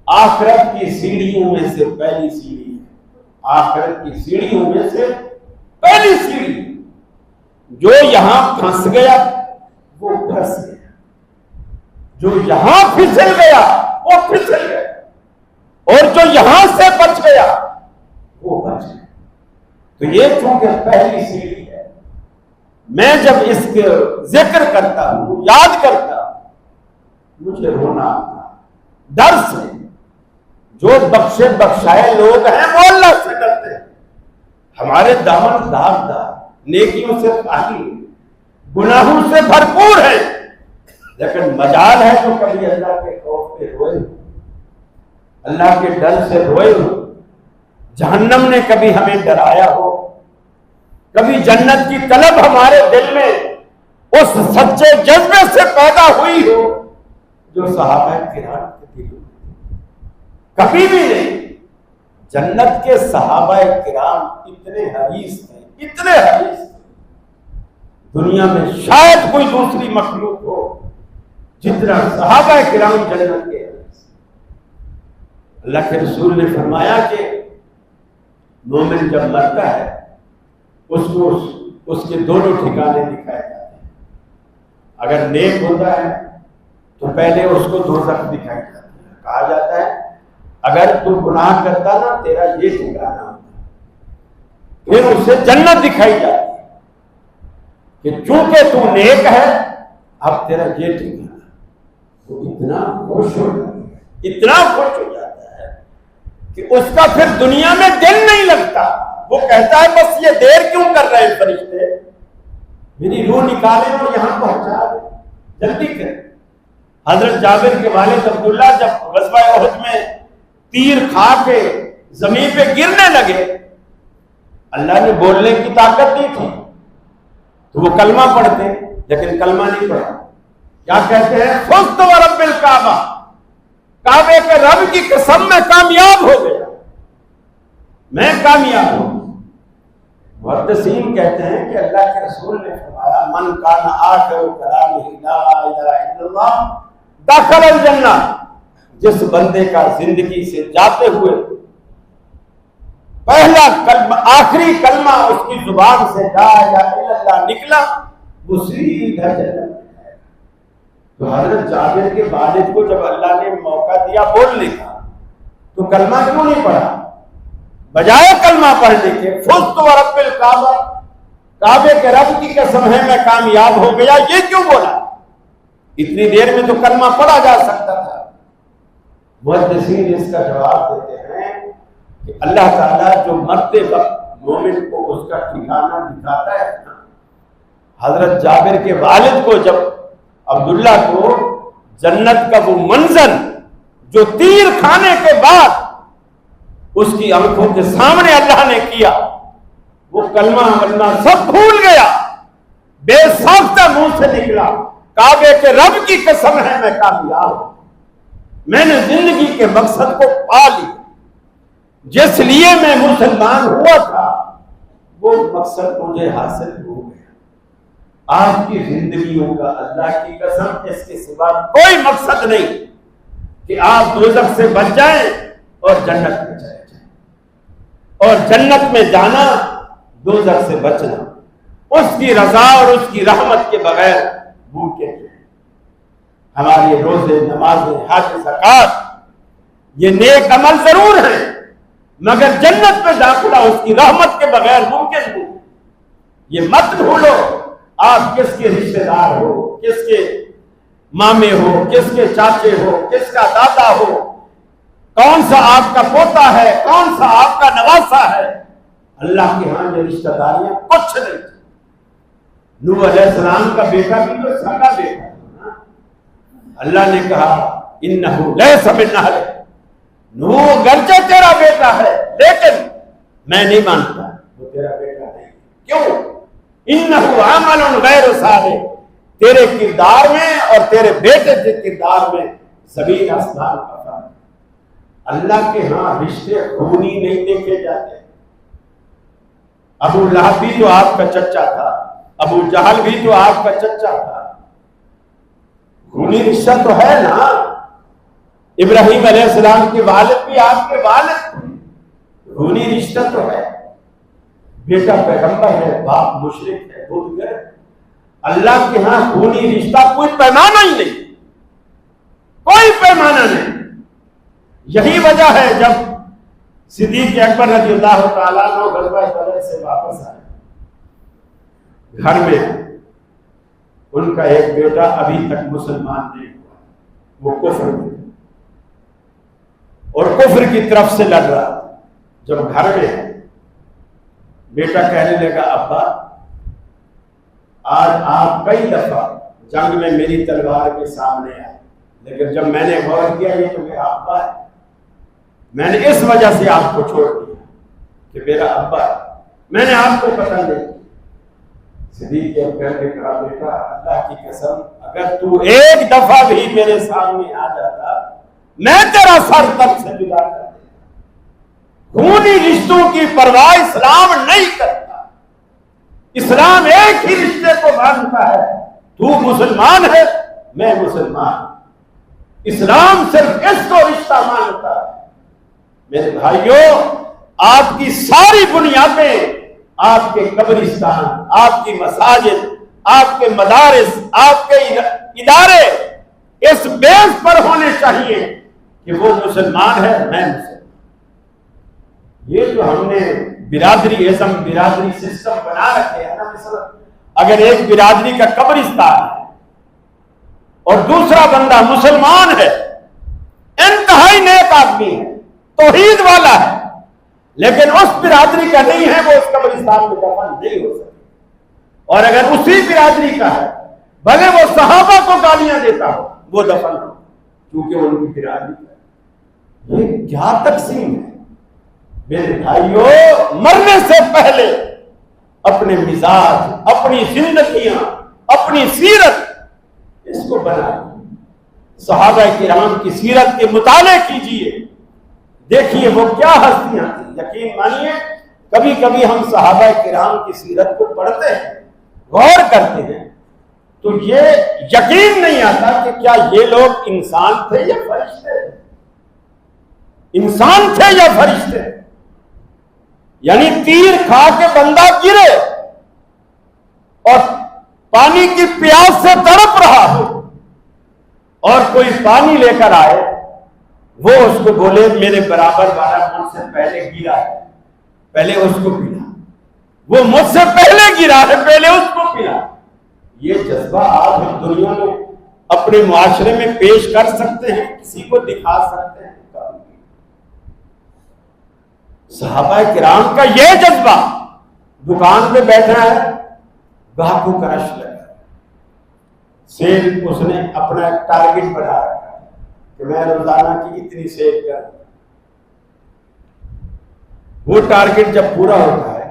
آخرت کی سیڑھیوں میں سے پہلی سیڑھی ہے. آخرت کی سیڑھیوں میں سے پہلی سیڑھی، جو یہاں پھنس گیا وہ پھنس گیا، جو یہاں پھسل گیا وہ پھسل گیا، اور جو یہاں سے بچ گیا وہ بچ گیا. تو یہ چونکہ پہلی سیڑھی ہے، میں جب اس کے ذکر کرتا ہوں، یاد کرتا ہوں، مجھے رونا آتا ڈر سے. جو بخشے بخشائے لوگ ہیں وہ اللہ سے ڈرتے ہیں. ہمارے دامن داغدار، نیکیوں سے خالی، گناہوں سے بھرپور ہے، لیکن مجال ہے تو کبھی اللہ کے خوف پہ روئے، اللہ کے ڈر سے روئے ہو. جہنم نے کبھی ہمیں ڈرایا ہو، کبھی جنت کی طلب ہمارے دل میں اس سچے جذبے سے پیدا ہوئی ہو جو صحابہ کرام کے دل میں کبھی بھی نہیں. جنت کے صحابہ کرام اتنے حریص تھے، اتنے حریص تھے، دنیا میں شاید کوئی دوسری مخلوق ہو جتنا صحابہ کرام جنت کے حریص. اللہ کے رسول نے فرمایا کہ مومن جب مرتا ہے اس کو اس کے دونوں ٹھکانے دکھائے جاتے ہیں. اگر نیک ہوتا ہے تو پہلے اس کو دوزخ دکھائی جاتی ہے. کہا جاتا ہے اگر تو گناہ کرتا نا تیرا یہ ٹھکانا ہوتا، پھر اسے جنت دکھائی جاتی ہے کہ چونکہ تو نیک ہے اب تیرا یہ ٹھکانا. وہ اتنا خوش ہو جاتا ہے، اتنا خوش ہو جاتا ہے کہ اس کا پھر دنیا میں دل نہیں لگتا. وہ کہتا ہے بس یہ دیر کیوں کر رہے ہیں فرشتے، میری روح نکالیں اور یہاں پہنچا دیں، جلدی کریں. حضرت جابر کے والد عبداللہ جب غزوہ احد میں تیر کھا کے زمین پہ گرنے لگے، اللہ نے بولنے کی طاقت نہیں تھی تو وہ کلمہ پڑھتے، لیکن کلمہ نہیں پڑھا. کیا کہتے ہیں؟ فزت ورب الکعبہ، کعبے کے رب کی قسم میں کامیاب ہو گیا، میں کامیاب ہوں. محدثین کہتے ہیں کہ اللہ کے رسول نے فرمایا من کان آخر کلامہ لا الہ الا اللہ دخل الجنہ. جس بندے کا زندگی سے جاتے ہوئے پہلا کلمہ، آخری کلمہ اس کی زبان سے لا الہ الا اللہ نکلا، وہ سیدھا جنت میں ہے. تو حضرت جابر کے والد کو جب اللہ نے موقع دیا بولنے کا تو کلمہ کیوں نہیں پڑھا؟ بجائے کلمہ پڑھنے کے فزت ورب الکعبہ، کعبے کے رب کی قسم ہے میں کامیاب ہو گیا، یہ کیوں بولا؟ اتنی دیر میں تو کلمہ پڑھا جا سکتا تھا. محدثین اس کا جواب دیتے ہیں کہ اللہ تعالیٰ جو مرتے وقت مومن کو اس کا ٹھکانہ دکھاتا ہے نا، حضرت جابر کے والد کو جب عبداللہ کو جنت کا وہ منظر جو تیر کھانے کے بعد اس کی آنکھوں کے سامنے اللہ نے کیا، وہ کلمہ اللہ سب بھول گیا، بے ساختہ منہ سے نکلا کعبے کے رب کی قسم ہے میں کامیاب ہوں، میں نے زندگی کے مقصد کو پا لی. جس لیے میں مسلمان ہوا تھا وہ مقصد مجھے حاصل ہو گیا۔ آپ کی زندگیوں کا اللہ کی قسم اس کے سوا کوئی مقصد نہیں کہ آپ دوزخ سے بچ جائیں اور جنت میں چلے جائیں، اور جنت میں جانا دوزخ سے بچنا اس کی رضا اور اس کی رحمت کے بغیر ممکن ہے۔ ہماری روزے، نمازیں، حج، زکات یہ نیک عمل ضرور ہیں، مگر جنت میں داخلہ اس کی رحمت کے بغیر ممکن نہیں۔ یہ مت بھولو آپ کس کے رشتہ دار ہو، کس کے مامے ہو، کس کے چاچے ہو، کس کا دادا ہو، کون سا آپ کا پوتا ہے، کون سا آپ کا نواسا ہے۔ اللہ کے ہاں یہ رشتہ داریاں کچھ نہیں۔ نوح علیہ السلام کا بیٹا بھی تو سگا بیٹا تھا۔ اللہ نے کہا انہ لیس من اہلک، نوح گرچہ تیرا بیٹا ہے لیکن میں نہیں مانتا وہ تیرا بیٹا نہیں۔ کیوں؟ انہ عمل غیر صالح، تیرے کردار میں اور تیرے بیٹے کے کردار میں زمین آسمان کا فرق۔ اللہ کے ہاں رشتے خونی نہیں دیکھے جاتے۔ ابو لہب بھی تو آپ کا چچا تھا، ابو جہل بھی تو آپ کا چچا تھا، خونی رشتہ تو ہے نا۔ ابراہیم علیہ السلام کے والد بھی آپ کے والد تھے، خونی رشتہ تو ہے۔ بیٹا پیغمبر ہے، باپ مشرک ہے، بت گئے۔ اللہ کے ہاں خونی رشتہ کوئی پیمانہ ہی نہیں، کوئی پیمانہ نہیں۔ یہی وجہ ہے جب صدیق اکبر رضی اللہ تعالیٰ عنہ غزوہ بدر سے واپس آئے، گھر میں ان کا ایک بیٹا ابھی تک مسلمان نہیں ہوا، وہ کفر میں اور کفر کی طرف سے لڑ رہا۔ جب گھر میں بیٹا کہنے لگا ابا آج آپ کئی دفعہ جنگ میں میری تلوار کے سامنے آئے، لیکن جب میں نے غور کیا یہ تو میرا ابا ہے، میں نے اس وجہ سے آپ کو چھوڑ دیا کہ میرا ابا ہے، میں نے آپ کو پتہ نہیں۔ صدیق اکبر نے کہا بیٹا اللہ کی قسم اگر تو ایک دفعہ بھی میرے سامنے آ جاتا میں تیرا سر تک سے جدا کر دیتا۔ خونی رشتوں کی پرواہ اسلام نہیں کرتا، اسلام ایک ہی رشتے کو مانتا ہے، تو مسلمان ہے میں مسلمان، اسلام صرف اس کو رشتہ مانتا ہے۔ میرے بھائیوں آپ کی ساری بنیادیں، آپ کے قبرستان، آپ کی مساجد، آپ کے مدارس، آپ کے ادارے اس بیس پر ہونے چاہیے کہ وہ مسلمان ہے میں مسلمان۔ یہ جو ہم نے برادری ازم، برادری سسٹم بنا رکھے ہیں نا، مثلا اگر ایک برادری کا قبرستان ہے اور دوسرا بندہ مسلمان ہے، انتہائی نیک آدمی ہے، توحید والا ہے، لیکن اس برادری کا نہیں ہے، وہ اس قبرستان میں دفن نہیں ہو سکتا۔ اور اگر اسی برادری کا ہے بھلے وہ صحابہ کو گالیاں دیتا ہو وہ دفن ہو، کیونکہ وہ ان کی برادری ہے۔ یہ کیا تقسیم ہے میرے بھائیوں؟ مرنے سے پہلے اپنے مزاج، اپنی زندگیاں، اپنی سیرت اس کو بنائیں۔ صحابہ کرام کی سیرت کے مطالعے کیجئے، دیکھیے وہ کیا ہستیاں تھیں۔ یقین مانیے کبھی کبھی ہم صحابہ کرام کی سیرت کو پڑھتے ہیں، غور کرتے ہیں، تو یہ یقین نہیں آتا کہ کیا یہ لوگ انسان تھے یا فرشتے، انسان تھے یا فرشتے۔ یعنی تیر کھا کے بندہ گرے اور پانی کی پیاس سے تڑپ رہا ہو اور کوئی پانی لے کر آئے، وہ اس کو بولے میرے برابر والا مجھ سے پہلے گرا ہے، پہلے اس کو پلا، وہ مجھ سے پہلے گرا ہے پہلے اس کو پلا۔ یہ جذبہ آج ہم دنیا میں اپنے معاشرے میں پیش کر سکتے ہیں، کسی کو دکھا سکتے ہیں؟ صحابہ کرام کا یہ جذبہ، دکان پہ بیٹھا ہے، گاہکوں کا رش لگا، سیل اس نے اپنا ایک ٹارگٹ بنا رکھا ہے کہ میں روزانہ کی اتنی سیل کروں۔ وہ ٹارگٹ جب پورا ہوتا ہے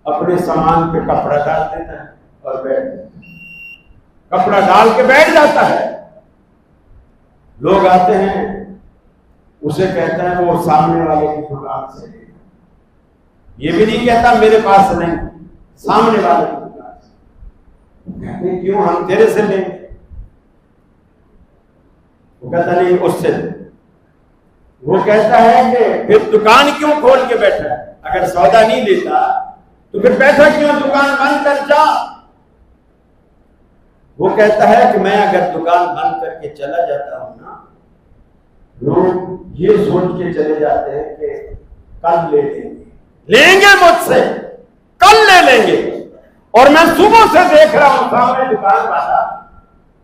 اپنے سامان پہ کپڑا ڈال دیتا ہے اور بیٹھ جاتا ہے، کپڑا ڈال کے بیٹھ جاتا ہے۔ لوگ آتے ہیں اسے کہتا ہے وہ سامنے والے کی دکان سے لے، یہ بھی نہیں کہتا میرے پاس نہیں، سامنے والے کی دکان سے۔ کہتے ہیں کیوں؟ ہم تیرے سے لیں گے۔ وہ کہتا نہیں اس سے۔ وہ کہتا ہے کہ پھر دکان کیوں کھول کے بیٹھا ہے؟ اگر سودا نہیں لیتا تو پھر بیٹھا کیوں؟ دکان بند کر جا۔ وہ کہتا ہے کہ میں اگر دکان بند کر کے چلا جاتا ہوں نا، لوگ یہ سوچ کے چلے جاتے ہیں کہ کل لیں گے مجھ سے، کل لے لیں گے، اور میں صبح سے دیکھ رہا ہوں سامنے دکان والا،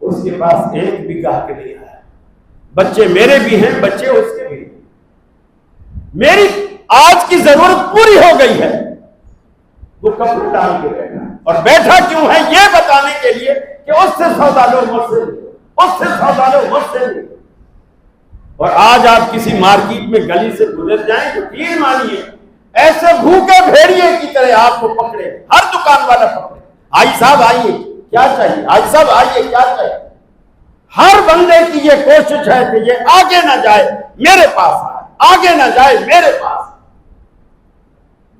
اس کے پاس ایک بھی گاہک نہیں آیا۔ بچے میرے بھی ہیں، بچے اس کے بھی ہیں، میری آج کی ضرورت پوری ہو گئی ہے۔ وہ کپڑے ڈال کے بیٹھا، اور بیٹھا کیوں ہے؟ یہ بتانے کے لیے کہ اس سے سودا لو، مجھ سے لو، اس سے سودا لو، مجھ سے لو۔ اور آج آپ کسی مارکیٹ میں گلی سے گزر جائیں تو یقین مانیے ایسے بھوکے بھیڑیے کی طرح آپ کو پکڑے، ہر دکان والا پکڑے، حاجی صاحب آئیے کیا چاہیے، حاجی صاحب آئیے کیا چاہیے۔ ہر بندے کی یہ کوشش ہے کہ یہ آگے نہ جائے میرے پاس آئے، آگے نہ جائے میرے پاس۔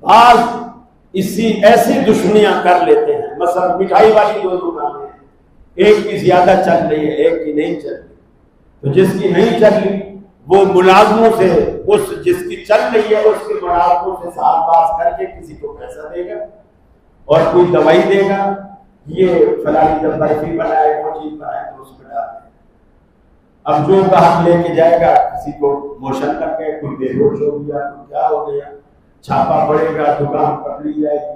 بعض ایسی دشمنیاں کر لیتے ہیں، مثلا مٹھائی والی دو دکانیں ہیں، ایک کی زیادہ چل رہی ہے، ایک کی نہیں چل رہی، تو جس کی نہیں چل رہی وہ ملازموں سے جس کی چل رہی ہے اس کے ملازموں سے سال باز کر کے کسی کو پیسہ دے گا اور کوئی دوائی دے گا، یہ فلانی جب برفی بنائے وہ چیز بنائے تو اس میں ڈال دے۔ اب جو گاہک لے کے جائے گا کسی کو موشن کر کے، کوئی بے ہوش ہو گیا، کوئی کیا ہو گیا، چھاپا پڑے گا، دکان پکڑی جائے گی،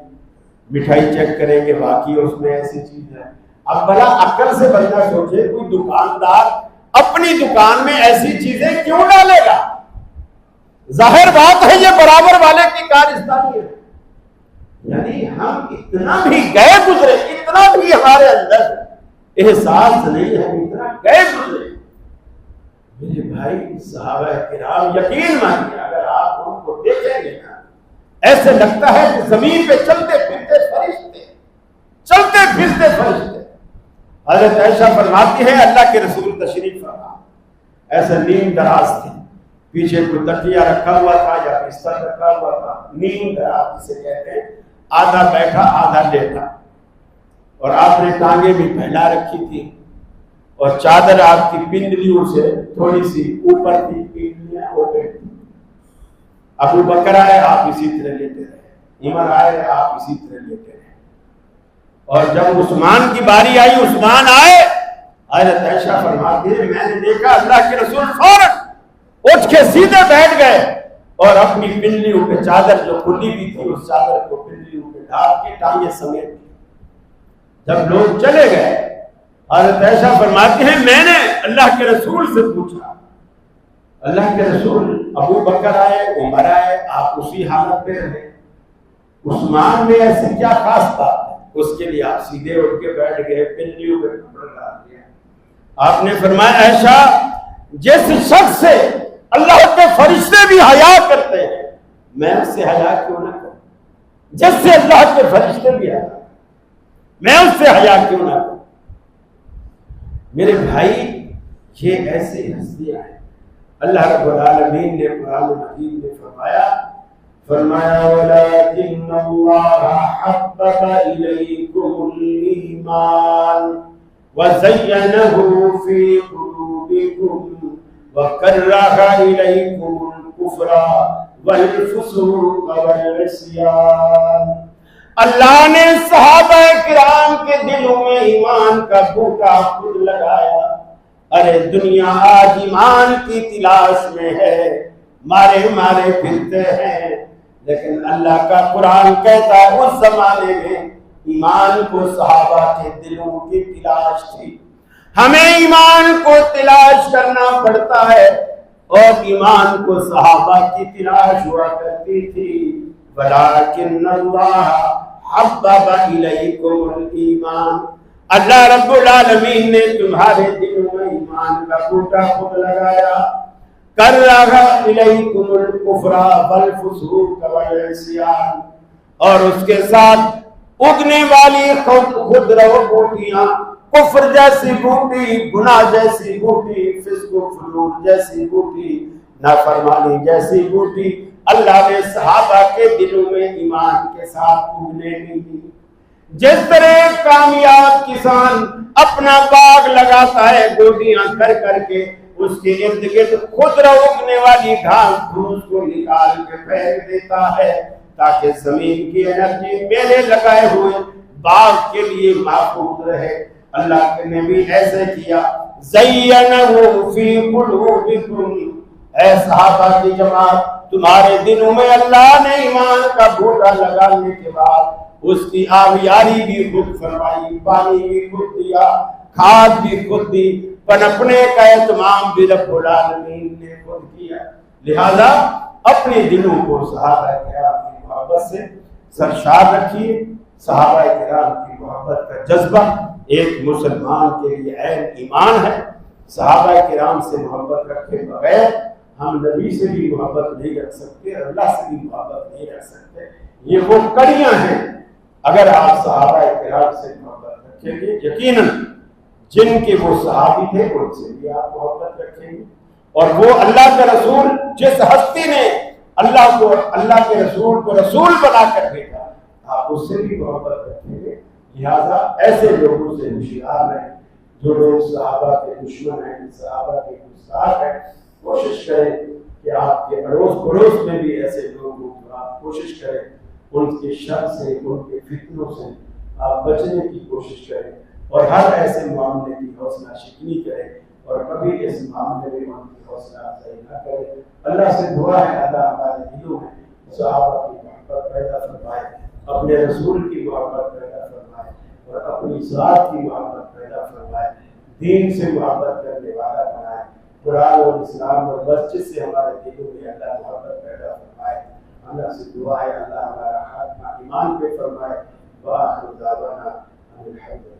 مٹھائی چیک کریں گے، باقی اس میں ایسی چیز ہے۔ اب بڑا عقل سے بندہ سوچے، کوئی دکاندار اپنی دکان میں ایسی چیزیں کیوں ڈالے گا؟ ظاہر بات ہے یہ برابر والے کی کارستانی ہے۔ یعنی ہم اتنا بھی گئے گزرے، اتنا بھی ہمارے اندر احساس نہیں ہے، اتنا گئے گزرے۔ میرے بھائی صحابہ کرام، یقین مانیے اگر آپ ان کو دیکھیں گے نا، ایسے لگتا ہے کہ زمین پہ چلتے پھرتے فرشتے، چلتے پھرتے فرشتے۔ حضرت عائشہ فرماتی ہے اللہ کے رسول تشریف فرما، ایسا نیم دراز تھے، پیچھے کوئی تکیہ رکھا ہوا تھا یا بستر رکھا ہوا تھا، نیم دراز جسے کہتے ہیں، آدھا بیٹھا آدھا لیٹا، اور آپ نے ٹانگیں بھی پھیلا رکھی تھی، اور چادر آپ کی پنڈلیوں سے تھوڑی سی اوپر تھی، پنڈلیاں ہو گئی۔ ابو بکر آئے آپ اسی طرح لیتے رہے، عمر آئے آپ اسی طرح لیتے رہے، اور جب عثمان کی باری آئی، عثمان آئے، حضرت عائشہ فرماتی ہے میں نے دیکھا اللہ کے رسول فوراً اٹھ کے سیدھے بیٹھ گئے اور اپنی پنڈلیوں پہ چادر جو کھلی بھی تھی اس چادر کو پنڈلیوں پہ ڈال کے ٹانگیں سمیت دی۔ جب لوگ چلے گئے، حضرت عائشہ فرماتی ہیں میں نے اللہ کے رسول سے پوچھا، اللہ کے رسول ابو بکر آئے، عمر آئے، آپ اسی حالت پہ رہے، عثمان میں ایسی کیا خاص بات ہے؟ اس کے لیے آپ سیدھے اٹھ کے بیٹھ گئے، پنڈلیوں پہ کپڑا ڈال دیا۔ آپ نے فرمایا عائشہ جس شخص سے اللہ کے فرشتے بھی حیا کرتے ہیں میں اس سے حیا کیوں نہ کروں؟ جس سے اللہ کے فرشتے بھی حیا میں اس سے حیا کیوں نہ کروں؟ میرے بھائی یہ ایسے ہستیاں ہیں۔ اللہ رب العالمین نے قرآن مجید میں فرمایا وَلَكِنَّ اللَّهَ حَبَّبَ إِلَيْكُمُ الْإِيمَانَ وَزَيَّنَهُ فِي قُلُوبِكُمْ وَكَرَّهَ إِلَيْكُمُ الْكُفْرَ وَالْفُسُوقَ وَالْعِصْيَانَ۔ اللہ نے صحابہ کرام کے دلوں میں ایمان کا بوٹا خود لگایا۔ ارے دنیا آج ایمان کی تلاش میں ہے، مارے پھرتے ہیں، لیکن اللہ کا قرآن کہتا ہے اس زمانے میں ایمان کو صحابہ کے دلوں کی تلاش تھی۔ ہمیں ایمان کو تلاش کرنا پڑتا ہے، اور ایمان کو صحابہ کی تلاش ہوا کرتی تھی۔ وَلَكِنَّ اللَّهَ حَبَّبَ إِلَيْكُمُ الْإِيمَانَ، اللہ رب العالمین نے تمہارے دلوں میں ایمان کا بوٹا خود لگایا۔ کَرَّهَ إِلَيْكُمُ الْكُفْرَ وَالْفُسُوقَ وَالْعِصْيَانَ، اور اس کے ساتھ اگنے والی خودرو بوٹیاں، کفر جیسی بوٹی، گناہ جیسی بوٹی، فسق و فجور جیسی بوٹی، نافرمانی جیسی بوٹی اللہ نے صحابہ کے دلوں میں ایمان کے ساتھ اگنے نہیں دی۔ جس طرح ایک کامیاب کسان اپنا باغ لگاتا ہے گوڈیاں کر کر کے، اس کے ارد گرد خود اگنے والی گھاس پھوس کو نکال کے پھینک دیتا ہے تاکہ زمین کی انرجی میرے لگائے ہوئے باغ کے لیے محفوظ رہے۔ اللہ کے نبی ایسے کیا، زینہ فی قلوبکم، اے صحابہ کی جماعت، تمہارے دلوں میں اللہ نے ایمان کا بوٹا لگانے کے بعد اس کی آبیاری بھی خود فرمائی، پانی بھی خود دیا، کھاد بھی خود دی، پنپنے کا اہتمام بھی رب العالمین نے خود کیا۔ لہذا اپنے دلوں کو صحابہ کرام کی محبت سے سرشار رکھیے۔ صحابہ کرام کی محبت کا جذبہ ایک مسلمان کے لیے عین ایمان ہے۔ صحابہ کرام سے محبت رکھے بغیر ہم نبی سے بھی محبت نہیں رکھ سکتے، اللہ سے بھی محبت نہیں رکھ سکتے۔ یہ وہ کڑیاں ہیں، اگر آپ صحابہ کرام سے محبت رکھیں گے یقیناً جن کے وہ صحابی تھے ان سے بھی آپ محبت رکھیں گے، اور وہ اللہ کے رسول جس ہستی نے اللہ کے رسول کو رسول بنا کر بھیجا، آپ اس سے بھی محبت رکھیں گے۔ لہذا ایسے لوگوں سے ہوشیار رہیں جو لوگ صحابہ کے دشمن ہیں، صحابہ کے گستاخ ہیں۔ کوشش کریں کہ آپ کے اڑوس پڑوس میں بھی ایسے لوگ ہوں، تو آپ کوشش کریں ان کے شر سے، ان کے فتنوں سے آپ بچنے کی کوشش کریں، اور ہر ایسے معاملے کی حوصلہ شکنی کریں، اور کبھی اس معاملے میں ان کی حوصلہ افزائی نہ کریں۔ اللہ سے دعا ہے اللہ ہمارے دلوں میں صحابہ کی محبت پیدا فرمائے، اپنے رسول کی محبت پیدا فرمائے، اور اپنی ذات کی محبت پیدا فرمائے، دین سے محبت کرنے والا بنائے، قرآن اور اسلام اور مسجد سے ہمارے دلوں میں اللہ محبت پیدا فرمائے۔ اللہ سے دعا ہے اللہ ہمارا خاتمہ ایمان پہ فرمائے۔ وآخر دعوانا الحمد للہ۔